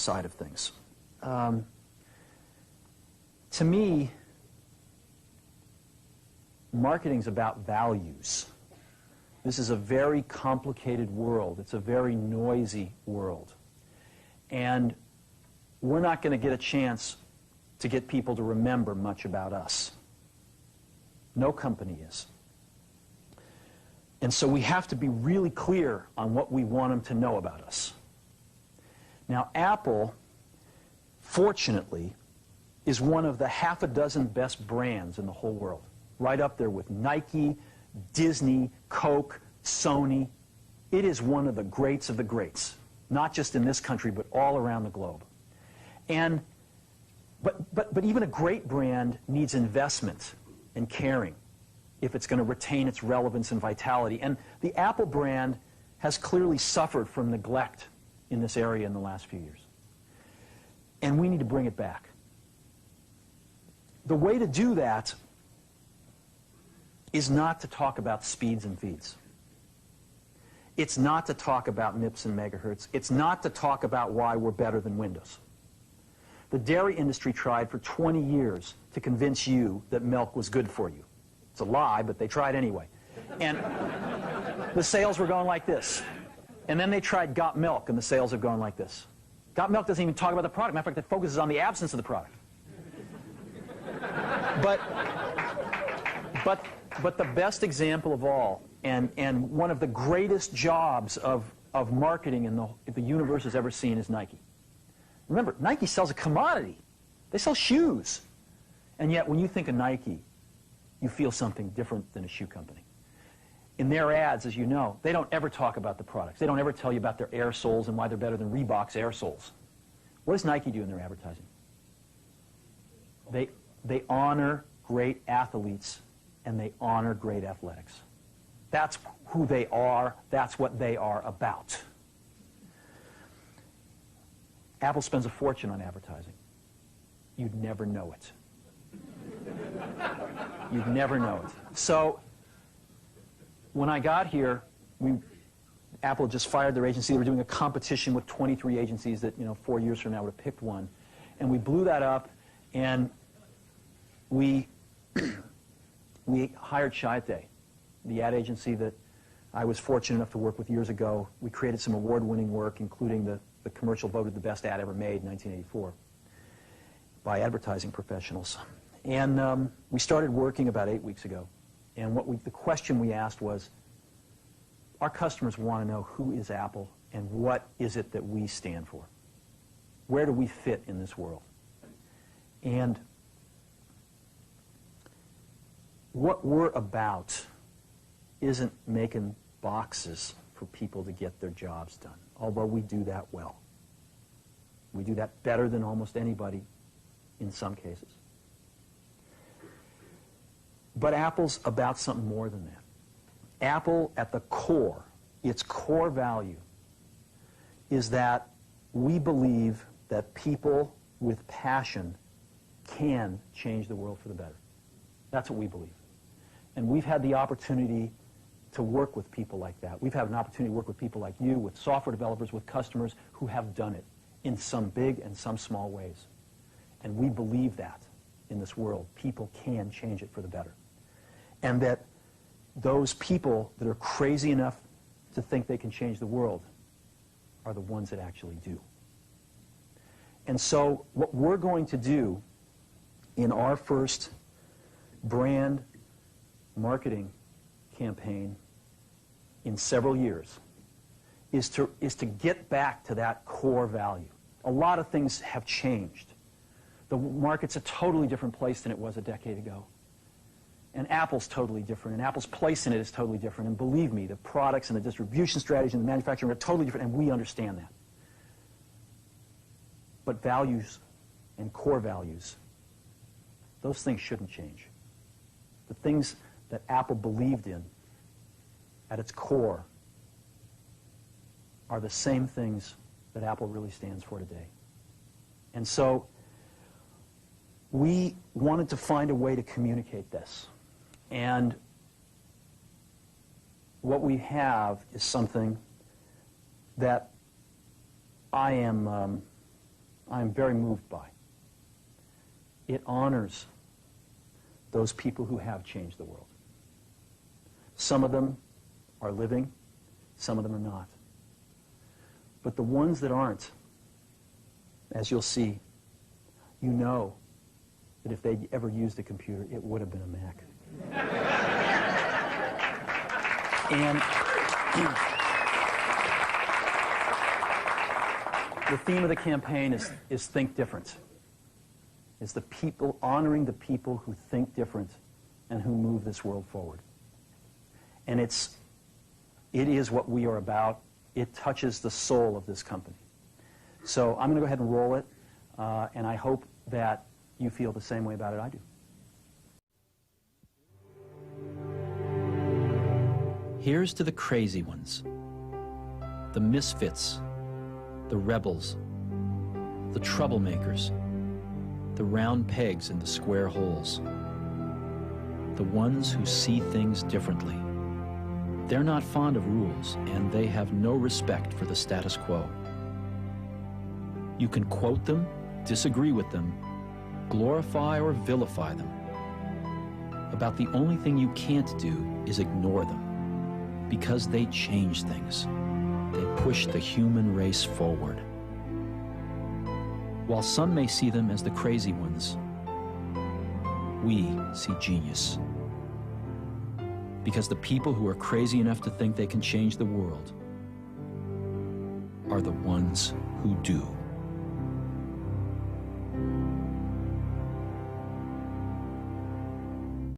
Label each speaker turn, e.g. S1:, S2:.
S1: side of things. To me, marketing's about values. This is a very complicated world. It's a very noisy world. And we're not going to get a chance to get people to remember much about us. No company is. And so we have to be really clear on what we want them to know about us. Now, Apple, fortunately, is one of the half a dozen best brands in the whole world. Right up there with Nike, Disney, Coke, Sony. It is one of the greats of the greats, not just in this country, but all around the globe. And, but even a great brand needs investment and caring if it's going to retain its relevance and vitality. And the Apple brand has clearly suffered from neglect in this area in the last few years. And we need to bring it back. The way to do that is not to talk about speeds and feeds. It's not to talk about MIPS and megahertz. It's not to talk about why we're better than Windows. The dairy industry tried for 20 years to convince you that milk was good for you. It's a lie, but they tried anyway. And the sales were going like this. And then they tried Got Milk, and the sales have gone like this. Got Milk doesn't even talk about the product. Matter of fact, it focuses on the absence of the product. But the best example of all, and one of the greatest jobs of marketing the universe has ever seen is Nike. Remember, Nike sells a commodity. They sell shoes. And yet, when you think of Nike, you feel something different than a shoe company. In their ads, as you know, they don't ever talk about the products. They don't ever tell you about their air soles and why they're better than Reebok's air soles. What does Nike do in their advertising? They honor great athletes, and they honor great athletics. That's who they are. That's what they are about. Apple spends a fortune on advertising. You'd never know it. You'd never know it. So when I got here, Apple just fired their agency. They were doing a competition with 23 agencies that, 4 years from now would have picked one. And we blew that up, and we hired Chiat, the ad agency that I was fortunate enough to work with years ago. We created some award-winning work, including the commercial voted the best ad ever made in 1984 by advertising professionals. And we started working about 8 weeks ago. And the question we asked was, our customers want to know who is Apple and what is it that we stand for? Where do we fit in this world? And what we're about isn't making boxes for people to get their jobs done, although we do that well. We do that better than almost anybody in some cases. But Apple's about something more than that. Apple, at the core, its core value, is that we believe that people with passion can change the world for the better. That's what we believe. And we've had the opportunity to work with people like that. We've had an opportunity to work with people like you, with software developers, with customers who have done it in some big and some small ways. And we believe that in this world. People can change it for the better. And that those people that are crazy enough to think they can change the world are the ones that actually do. And so what we're going to do in our first brand marketing campaign in several years is to get back to that core value. A lot of things have changed. The market's a totally different place than it was a decade ago. And Apple's totally different, and Apple's place in it is totally different. And believe me, the products and the distribution strategy and the manufacturing are totally different, and we understand that. But values and core values, those things shouldn't change. The things that Apple believed in at its core are the same things that Apple really stands for today. And so we wanted to find a way to communicate this. And what we have is something that I am I'm very moved by. It honors those people who have changed the world. Some of them are living, some of them are not. But the ones that aren't, as you'll see, you know that if they'd ever used a computer, it would have been a Mac. And the theme of the campaign is Think Different. It's the people, honoring the people who think different and who move this world forward. And it is what we are about. It touches the soul of this company. So I'm going to go ahead and roll it, and I hope that you feel the same way about it I do.
S2: Here's to the crazy ones, the misfits, the rebels, the troublemakers, the round pegs in the square holes, the ones who see things differently. They're not fond of rules, and they have no respect for the status quo. You can quote them, disagree with them, glorify or vilify them. About the only thing you can't do is ignore them, because they change things. They push the human race forward. While some may see them as the crazy ones, we see genius. Because the people who are crazy enough to think they can change the world are the ones who do.